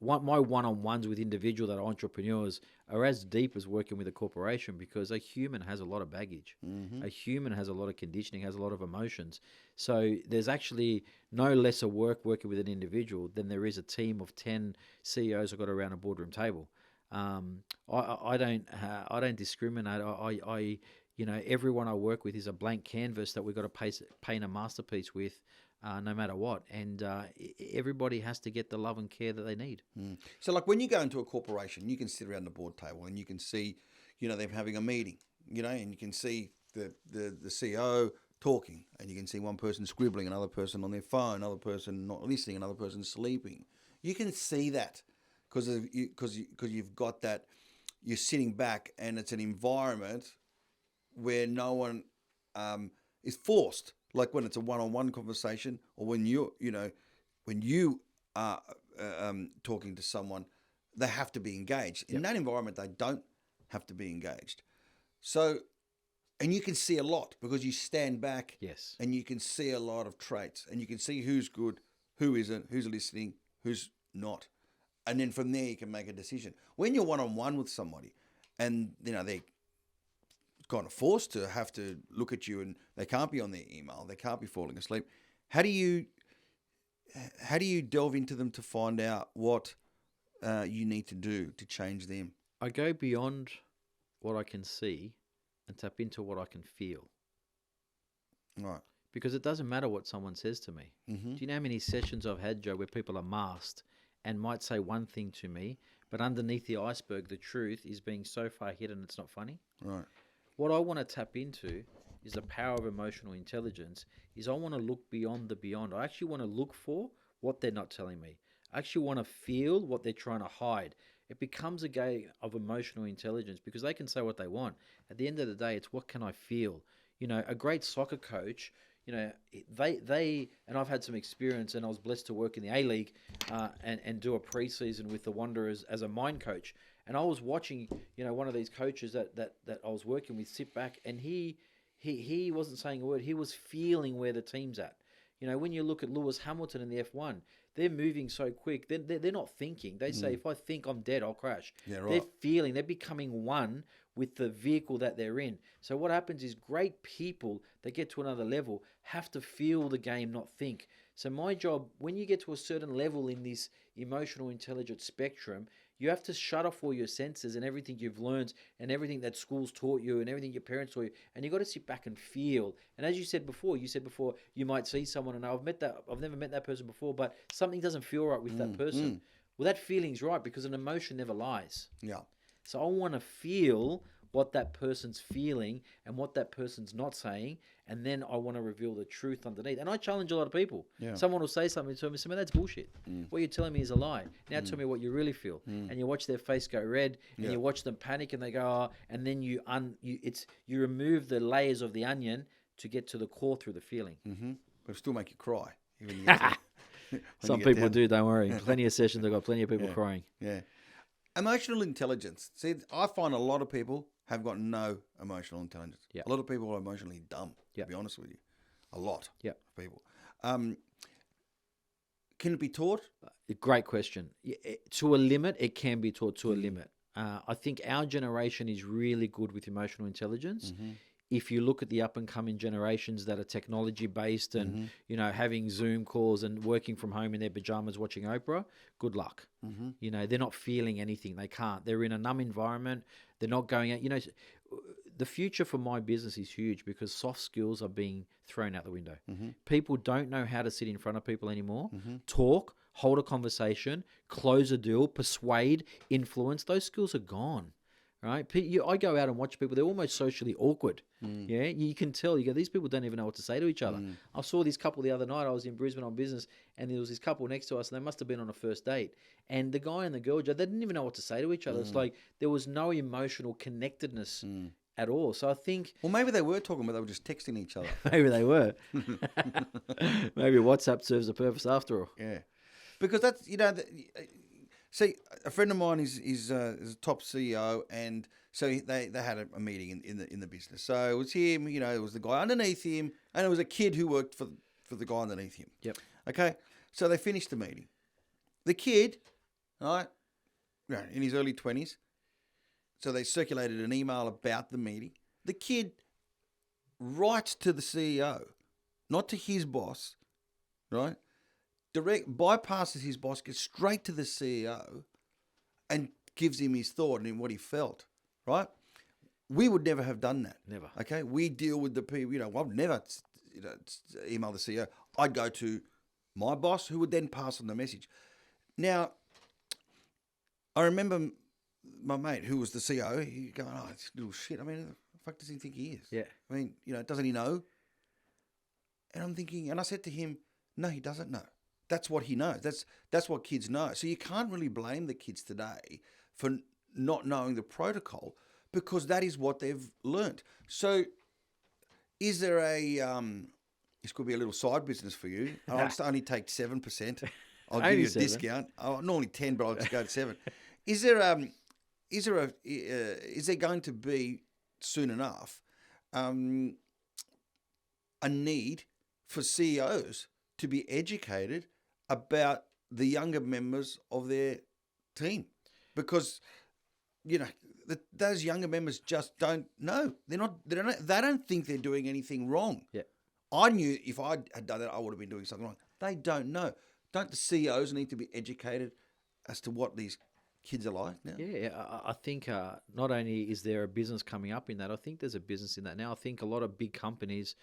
S2: My one-on-ones with individual that are entrepreneurs are as deep as working with a corporation, because a human has a lot of baggage. A human has a lot of conditioning, has a lot of emotions. So there's actually no lesser work working with an individual than there is a team of 10 CEOs who got around a boardroom table. I don't discriminate. Everyone I work with is a blank canvas that we've got to paint a masterpiece with. No matter what, and everybody has to get the love and care that they need.
S1: So, like when you go into a corporation, you can sit around the board table and you can see, them having a meeting, and you can see the CEO talking, and you can see one person scribbling, another person on their phone, another person not listening, another person sleeping. You can see that because you've got that. You're sitting back, and it's an environment where no one is forced. Like when it's a one-on-one conversation, or when you are talking to someone, they have to be engaged. In that environment, they don't have to be engaged. So, and you can see a lot because you stand back,
S2: Yes.
S1: and you can see a lot of traits, and you can see who's good, who isn't, who's listening, who's not, and then from there you can make a decision. When you're one-on-one with somebody, and they're kind of forced to have to look at you, and they can't be on their email, they can't be falling asleep. How do you delve into them to find out what you need to do to change them?
S2: I go beyond what I can see and tap into what I can feel.
S1: Right.
S2: Because it doesn't matter what someone says to me. Do you know how many sessions I've had, Joe, where people are masked and might say one thing to me, but underneath the iceberg, the truth is being so far hidden it's not funny?
S1: Right.
S2: What I want to tap into is the power of emotional intelligence. I want to look beyond the beyond. I actually want to look for what they're not telling me. I actually want to feel what they're trying to hide. It becomes a game of emotional intelligence because they can say what they want. At the end of the day, it's what can I feel? A great soccer coach, they and I've had some experience, and I was blessed to work in the A-League and do a preseason with the Wanderers as a mind coach. And I was watching, one of these coaches that I was working with sit back, and he wasn't saying a word. He was feeling where the team's at. When you look at Lewis Hamilton in the F1, they're moving so quick. They're not thinking. They say, if I think I'm dead, I'll crash.
S1: Yeah, right.
S2: They're feeling. They're becoming one with the vehicle that they're in. So what happens is great people that get to another level have to feel the game, not think. So my job, when you get to a certain level in this emotional intelligence spectrum, You have to shut off all your senses and everything you've learned and everything that school's taught you and everything your parents taught you. And you've got to sit back and feel. And as you said before, you might see someone and I've never met that person before, but something doesn't feel right with that person. Well, that feeling's right because an emotion never lies.
S1: Yeah.
S2: So I want to feel what that person's feeling and what that person's not saying, and then I want to reveal the truth underneath. And I challenge a lot of people.
S1: Yeah.
S2: Someone will say something to me, say, "Man, that's bullshit. What you're telling me is a lie. Now tell me what you really feel." And you watch their face go red, and you watch them panic, and they go, "Oh," and then you remove the layers of the onion to get to the core through the feeling.
S1: But it'll still make you cry. Even you get to-
S2: Some
S1: you get
S2: people
S1: down.
S2: do, don't worry. Plenty of sessions, I've got plenty of people crying.
S1: Yeah. Emotional intelligence. See, I find a lot of people have got no emotional intelligence.
S2: Yeah.
S1: A lot of people are emotionally dumb,
S2: Yeah.
S1: to be honest with you. A lot
S2: Yeah.
S1: of people. Can it be taught?
S2: Great question. To a limit, it can be taught to a limit. I think our generation is really good with emotional intelligence. If you look at the up and coming generations that are technology based and having Zoom calls and working from home in their pajamas watching Oprah, good luck. They're not feeling anything. They can't. They're in a numb environment. They're not going out. The future for my business is huge because soft skills are being thrown out the window. People don't know how to sit in front of people anymore, talk, hold a conversation, close a deal, persuade, influence. Those skills are gone. Right? I go out and watch people. They're almost socially awkward. Yeah, you can tell. You go, these people don't even know what to say to each other. I saw this couple the other night. I was in Brisbane on business, and there was this couple next to us, and they must have been on a first date. And the guy and the girl, they didn't even know what to say to each other. It's like there was no emotional connectedness at all. So I think
S1: Well, maybe they were talking, but they were just texting each other.
S2: maybe they were. Maybe WhatsApp serves a purpose after all.
S1: Yeah. Because that's, see, a friend of mine is a top CEO, and so they had a meeting in the business. So it was him, it was the guy underneath him, and it was a kid who worked for the guy underneath him.
S2: Yep.
S1: Okay, so they finished the meeting. The kid, right, in his early 20s, so they circulated an email about the meeting. The kid writes to the CEO, not to his boss, right? Bypasses his boss, gets straight to the CEO and gives him his thought and what he felt, right? We would never have done that.
S2: Never.
S1: Okay? We deal with the people, I'd never email the CEO. I'd go to my boss who would then pass on the message. Now, I remember my mate who was the CEO, he going, "Oh, this little shit. I mean, who the fuck does he think he is?
S2: Yeah.
S1: I mean, doesn't he know?" And I'm thinking, and I said to him, "No, he doesn't know. That's what he knows. That's what kids know. So you can't really blame the kids today for not knowing the protocol because that is what they've learnt. So is there this could be a little side business for you. I'll just only take 7%. I'll give you a
S2: 7.
S1: discount. Normally 10, but I'll just go to 7. Is there going to be soon enough a need for CEOs to be educated about the younger members of their team? Because those younger members just don't know. They don't think they're doing anything wrong.
S2: Yeah.
S1: I knew if I had done that, I would have been doing something wrong. They don't know. Don't the CEOs need to be educated as to what these kids are like now?
S2: Yeah, I think not only is there a business coming up in that, I think there's a business in that now. I think a lot of big companies,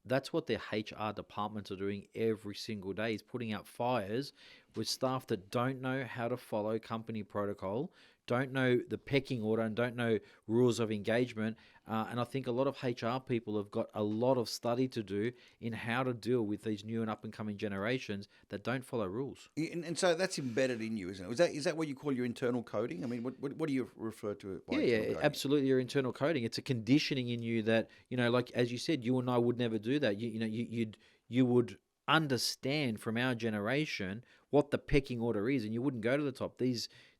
S2: that's what their HR departments are doing every single day, is putting out fires with staff that don't know how to follow company protocol, don't know the pecking order, and don't know rules of engagement. And I think a lot of HR people have got a lot of study to do in how to deal with these new and up-and-coming generations that don't follow rules.
S1: And so that's embedded in you, isn't it? Is that what you call your internal coding? I mean, what do you refer to it by?
S2: Yeah, absolutely. Your internal coding. It's a conditioning in you that, like as you said, you and I would never do that. You would understand from our generation what the pecking order is, and you wouldn't go to the top.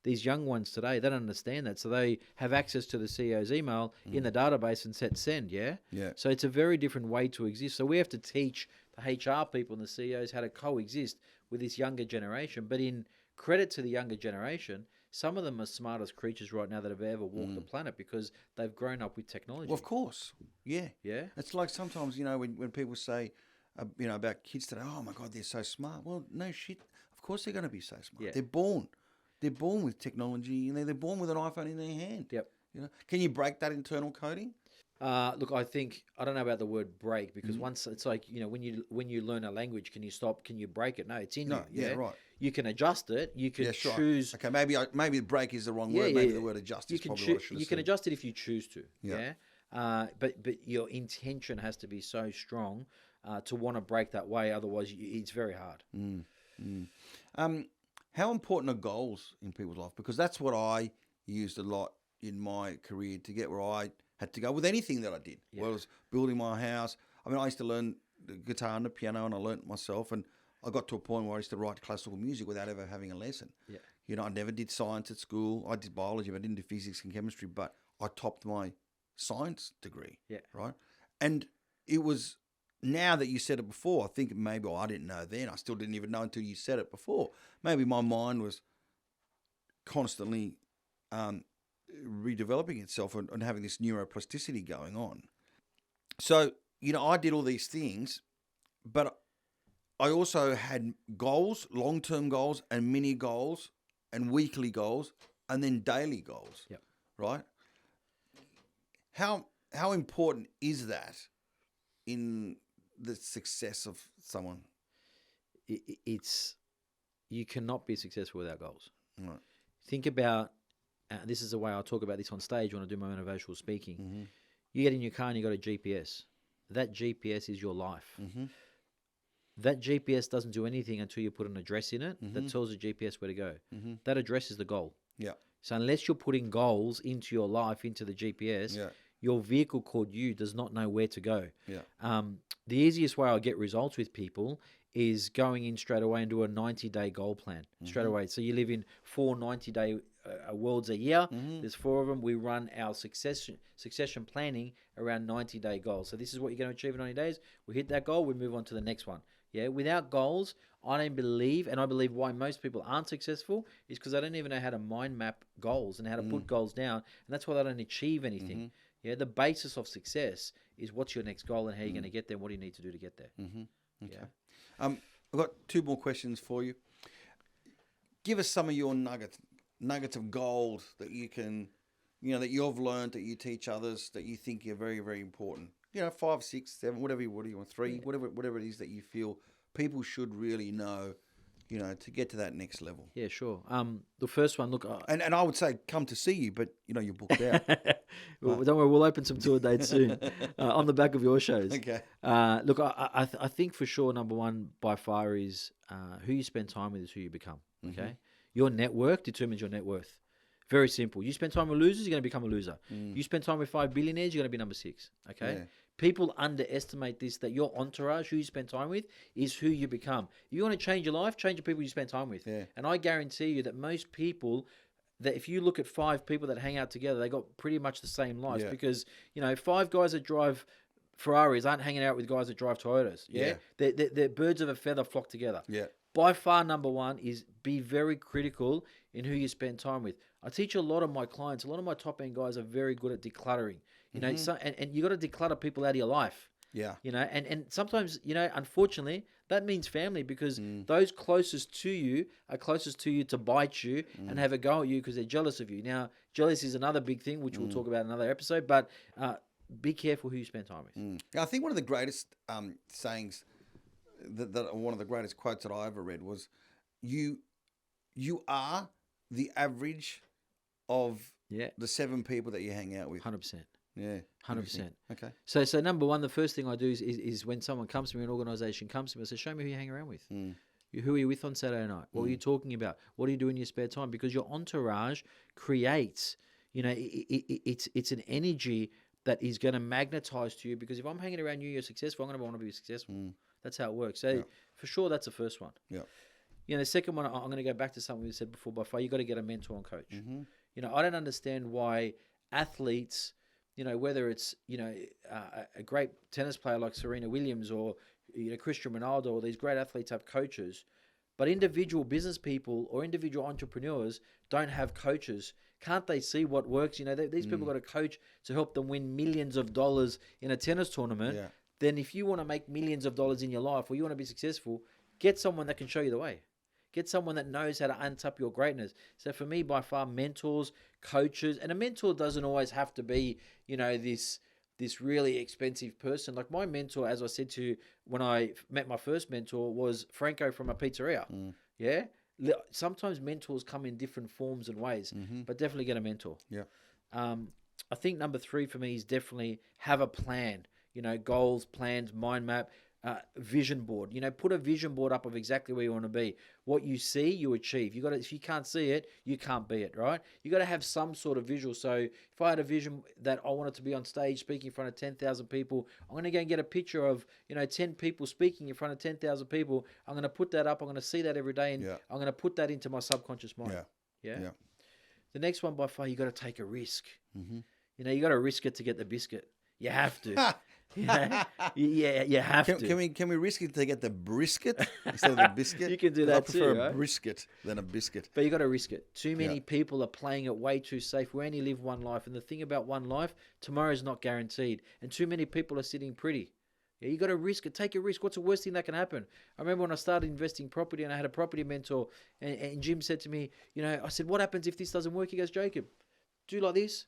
S2: These young ones today, they don't understand that. So they have access to the CEO's email in the database and set send, yeah?
S1: Yeah.
S2: So it's a very different way to exist. So we have to teach the HR people and the CEOs how to coexist with this younger generation. But in credit to the younger generation, some of them are smartest creatures right now that have ever walked the planet because they've grown up with technology.
S1: Well, of course. Yeah.
S2: Yeah?
S1: It's like sometimes, when people say, about kids today, "Oh my God, they're so smart." Well, no shit. Of course they're going to be so smart.
S2: Yeah.
S1: They're born. they're born with technology, and they're born with an iPhone in their hand.
S2: Yep.
S1: You know, can you break that internal coding?
S2: Look, I don't know about the word break, because once it's like, when you learn a language, can you break it? No, it's in you.
S1: Yeah, right.
S2: You can adjust it. You can choose.
S1: Okay, maybe break is the wrong word. Maybe the word adjust is probably what I should have
S2: You
S1: said.
S2: can adjust it if you choose to.
S1: Yeah.
S2: But your intention has to be so strong to want to break that way. Otherwise, it's very hard.
S1: How important are goals in people's life? Because that's what I used a lot in my career to get where I had to go with anything that I did.
S2: Yeah.
S1: Whether it was building my house. I mean, I used to learn the guitar and the piano, and I learned it myself. And I got to a point where I used to write classical music without ever having a lesson.
S2: Yeah.
S1: You know, I never did science at school. I did biology, but I didn't do physics and chemistry. But I topped my science degree.
S2: Yeah.
S1: Right. And it was, now that you said it before, I think maybe I didn't know then. I still didn't even know until you said it before. Maybe my mind was constantly redeveloping itself and having this neuroplasticity going on. So, you know, I did all these things, but I also had goals, long-term goals and mini goals and weekly goals and then daily goals.
S2: Yep.
S1: Right? How important is that in the success of someone?
S2: It's you cannot be successful without goals.
S1: Right.
S2: Think about this is the way I talk about this on stage when I do my motivational speaking. You get in your car and you got a GPS. That GPS is your life. That GPS doesn't do anything until you put an address in it that tells the GPS where to go. That address is the goal.
S1: Yeah.
S2: So unless you're putting goals into your life, into the GPS, your vehicle called you does not know where to go.
S1: Yeah.
S2: The easiest way I get results with people is going in straight away and do a 90-day goal plan straight away. So you live in 4 90-day worlds a year. There's 4 of them. We run our succession planning around 90-day goals. So this is what you're going to achieve in 90 days. We hit that goal, we move on to the next one. Yeah, without goals, I don't believe, and I believe why most people aren't successful is because they don't even know how to mind map goals and how to put goals down, and that's why they don't achieve anything. Yeah, the basis of success is what's your next goal and how you're going to get there, and what do you need to do to get there.
S1: Okay. I've got 2 more questions for you. Give us some of your nuggets of gold that you can, that you've learned, that you teach others, that you think are very, very important. 5, 6, 7, whatever you want, 3, whatever it is that you feel people should really know, to get to that next level.
S2: Yeah, sure. The first one, look,
S1: and I would say come to see you, but you're booked out.
S2: Well, don't worry, we'll open some tour dates soon on the back of your shows.
S1: Okay.
S2: Look, I think for sure, number one by far is who you spend time with is who you become. Okay, your network determines your net worth. Very simple. You spend time with losers, you're going to become a loser. You spend time with 5 billionaires, you're going to be number 6. Okay. Yeah. People underestimate this, that your entourage, who you spend time with, is who you become. If you want to change your life, change the people you spend time with. Yeah. And I guarantee you that most people, that if you look at 5 people that hang out together, they got pretty much the same lives. Because, 5 guys that drive Ferraris aren't hanging out with guys that drive Toyotas. Yeah. They're birds of a feather flock together. Yeah. By far, number one is be very critical in who you spend time with. I teach a lot of my clients, a lot of my top end guys are very good at decluttering. And you got to declutter people out of your life. Yeah. And sometimes, unfortunately, that means family, because those closest to you are closest to you to bite you and have a go at you because they're jealous of you. Now, jealousy is another big thing, which we'll talk about in another episode, but be careful who you spend time with.
S1: I think one of the greatest sayings, that one of the greatest quotes that I ever read was, you are the average of the 7 people that you hang out with.
S2: 100%.
S1: Yeah,
S2: 100%.
S1: Okay.
S2: So number one, the first thing I do is when someone comes to me, an organisation comes to me, I say, show me who you hang around with. Who are you with on Saturday night? What are you talking about? What do you do in your spare time? Because your entourage creates, it's an energy that is going to magnetize to you. Because if I'm hanging around you, you're successful, I'm going to want to be successful. That's how it works. So for sure, that's the first one. Yeah. The second one, I'm going to go back to something we said before. By far, you got to get a mentor and coach. I don't understand why athletes, whether it's, a great tennis player like Serena Williams or, Cristiano Ronaldo, or these great athletes have coaches, but individual business people or individual entrepreneurs don't have coaches. Can't they see what works? These people got a coach to help them win millions of dollars in a tennis tournament. Yeah. Then if you want to make millions of dollars in your life or you want to be successful, get someone that can show you the way. Get someone that knows how to untap your greatness. So for me, by far, mentors, coaches, and a mentor doesn't always have to be, this really expensive person. Like my mentor, as I said to you, when I met my first mentor, was Franco from a pizzeria. Yeah. Sometimes mentors come in different forms and ways, but definitely get a mentor.
S1: Yeah.
S2: I think number 3 for me is definitely have a plan. Goals, plans, mind map, vision board. Put a vision board up of exactly where you want to be. What you see, you achieve. If you can't see it, you can't be it, right? You got to have some sort of visual. So if I had a vision that I wanted to be on stage speaking in front of 10,000 people, I'm going to go and get a picture of 10 people speaking in front of 10,000 people. I'm going to put that up. I'm going to see that every day, and I'm going to put that into my subconscious mind. Yeah. The next one by far, you got to take a risk. You got to risk it to get the biscuit. You have to. You have to.
S1: Can we risk it to get the brisket instead of the biscuit?
S2: You can do that too,
S1: I prefer
S2: right?
S1: a brisket than a biscuit.
S2: But you got to risk it. Too many people are playing it way too safe. We only live one life, and the thing about one life, tomorrow's not guaranteed. And too many people are sitting pretty. Yeah, you got to risk it. Take a risk. What's the worst thing that can happen? I remember when I started investing property, and I had a property mentor, and Jim said to me, I said, "What happens if this doesn't work?" He goes, "Jacob, do like this,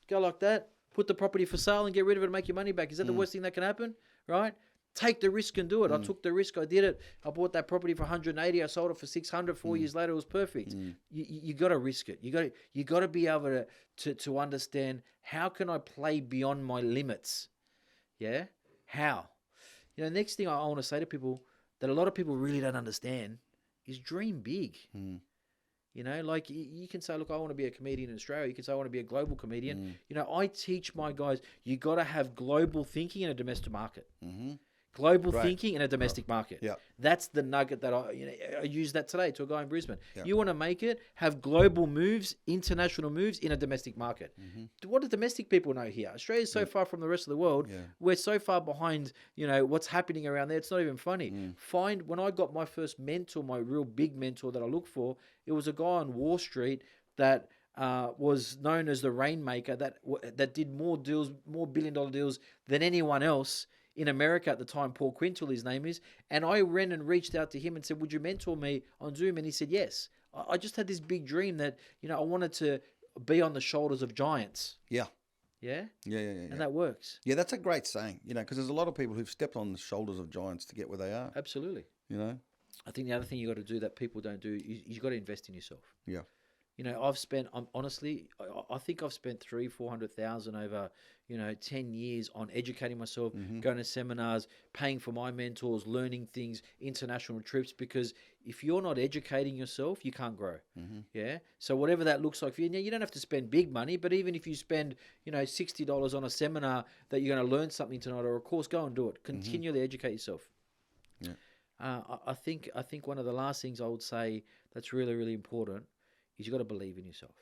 S2: go like that. Put the property for sale and get rid of it and make your money back. Is that the worst thing that can happen? Right? Take the risk and do it." I took the risk. I did it. I bought that property for 180. I sold it for 600. 4 years later, it was perfect. You got to risk it. You got to be able to understand, how can I play beyond my limits? Yeah? How? Next thing I want to say to people that a lot of people really don't understand is dream big. Like you can say, look, I want to be a comedian in Australia. You can say, I want to be a global comedian. I teach my guys, you got to have global thinking in a domestic market. Global thinking in a domestic market.
S1: Yeah.
S2: That's the nugget that I use that today to a guy in Brisbane. Yeah. You want to make it, have global moves, international moves in a domestic market. What do domestic people know here? Australia's so far from the rest of the world. Yeah. We're so far behind, what's happening around there. It's not even funny. When I got my first mentor, my real big mentor that I look for, it was a guy on Wall Street that was known as the Rainmaker, that did more deals, more billion-dollar deals than anyone else in America at the time. Paul Quintal, his name is. And I ran and reached out to him and said, "Would you mentor me on Zoom?" And he said, "Yes." I just had this big dream that, I wanted to be on the shoulders of giants.
S1: Yeah.
S2: Yeah?
S1: Yeah.
S2: And that works.
S1: Yeah, that's a great saying, because there's a lot of people who've stepped on the shoulders of giants to get where they are.
S2: Absolutely. I think the other thing you got to do that people don't do, you got to invest in yourself.
S1: Yeah.
S2: I've spent, honestly, I think I've spent 300,000-400,000 over, 10 years on educating myself, going to seminars, paying for my mentors, learning things, international trips, because if you're not educating yourself, you can't grow. Yeah. So whatever that looks like for you, you don't have to spend big money, but even if you spend, $60 on a seminar that you're going to learn something tonight or a course, go and do it. Continually educate yourself.
S1: Yeah.
S2: I think one of the last things I would say that's really, really important is you got to believe in yourself.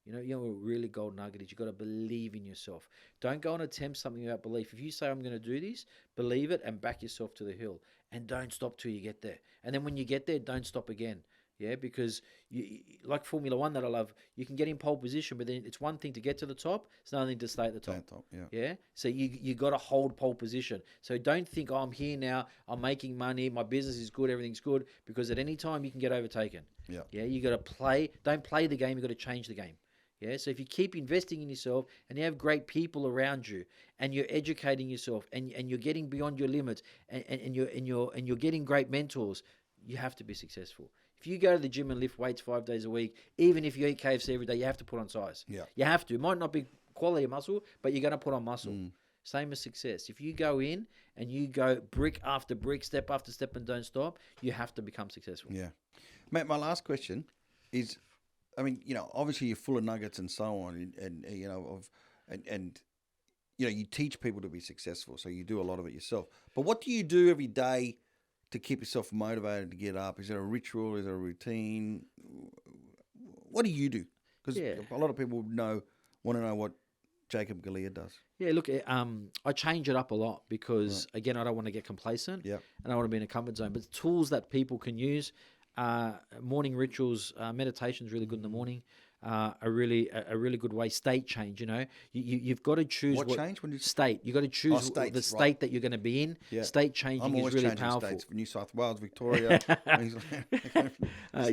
S2: A really gold nugget is you got to believe in yourself. Don't go and attempt something without belief. If you say, "I'm going to do this," believe it and back yourself to the hill. And don't stop till you get there. And then when you get there, don't stop again. Yeah, because like Formula One that I love, you can get in pole position, but then it's one thing to get to the top. It's another thing to stay at the top. Yeah. So you got to hold pole position. So don't think, "Oh, I'm here now. I'm making money. My business is good. Everything's good." Because at any time you can get overtaken.
S1: Yeah.
S2: Yeah. You got to play. Don't play the game. You got to change the game. Yeah. So if you keep investing in yourself and you have great people around you and you're educating yourself and you're getting beyond your limits and you're getting great mentors, you have to be successful. If you go to the gym and lift weights 5 days a week, even if you eat KFC every day, you have to put on size.
S1: Yeah.
S2: You have to. It might not be quality of muscle, but you're going to put on muscle. Same as success. If you go in and you go brick after brick, step after step and don't stop, you have to become successful.
S1: Yeah. Matt, my last question is, obviously you're full of nuggets and so on, and you teach people to be successful, so you do a lot of it yourself. But what do you do every day to keep yourself motivated to get up? Is there a ritual? Is there a routine? What do you do? Because a lot of people want to know what Jacob Galea does.
S2: Yeah, look, I change it up a lot because, again, I don't want to get complacent and I don't want to be in a comfort zone. But tools that people can use, morning rituals, meditation is really good in the morning. a really good way. State change, you've got to choose
S1: What change? When you
S2: state. You got to choose
S1: states,
S2: the state
S1: right.
S2: that you're going to be in.
S1: Yeah.
S2: State changing
S1: I'm always
S2: is really
S1: changing
S2: powerful.
S1: states. New South Wales, Victoria.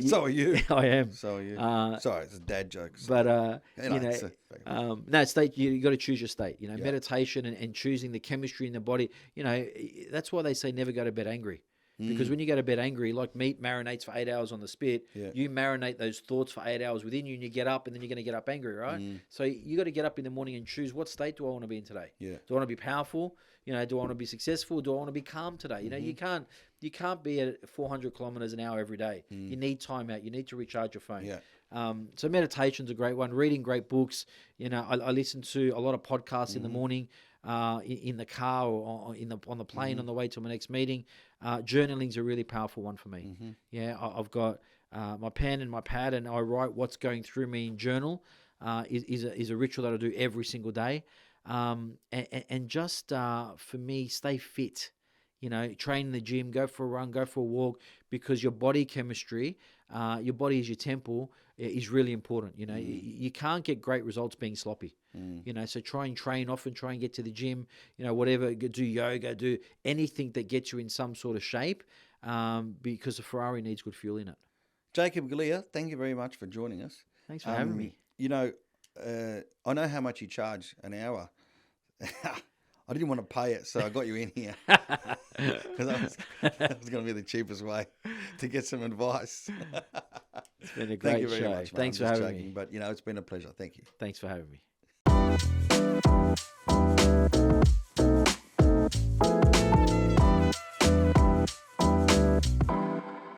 S1: So are you.
S2: I am.
S1: So are you. Sorry, it's a dad joke.
S2: But
S1: Anyway,
S2: state. You got to choose your state. Meditation and choosing the chemistry in the body. That's why they say never go to bed angry. Because when you go to bed angry, like meat marinates for 8 hours on the spit, you marinate those thoughts for 8 hours within you, and you get up, and then you're going to get up angry, right? So you got to get up in the morning and choose, what state do I want to be in today?
S1: Yeah.
S2: Do I want to be powerful? Do I want to be successful? Do I want to be calm today? You can't be at 400 kilometers an hour every day. You need time out. You need to recharge your phone.
S1: Yeah.
S2: So meditation's a great one. Reading great books. I listen to a lot of podcasts in the morning. In the car or on the plane on the way to my next meeting. Journaling's a really powerful one for me. Yeah, I've got my pen and my pad, and I write what's going through me in journal. Is a ritual that I do every single day. And just for me, stay fit. Train in the gym, go for a run, go for a walk, because your body chemistry, your body is your temple, is really important. You can't get great results being sloppy. So try and train often, try and get to the gym, whatever, do yoga, do anything that gets you in some sort of shape, because a Ferrari needs good fuel in it.
S1: Jacob Galea, thank you very much for joining us.
S2: Thanks for having me.
S1: I know how much you charge an hour. I didn't want to pay it, so I got you in here because that was going to be the cheapest way to get some advice.
S2: It's been a great show.
S1: Very much,
S2: Thanks for having me.
S1: But it's been a pleasure. Thank you.
S2: Thanks for having me.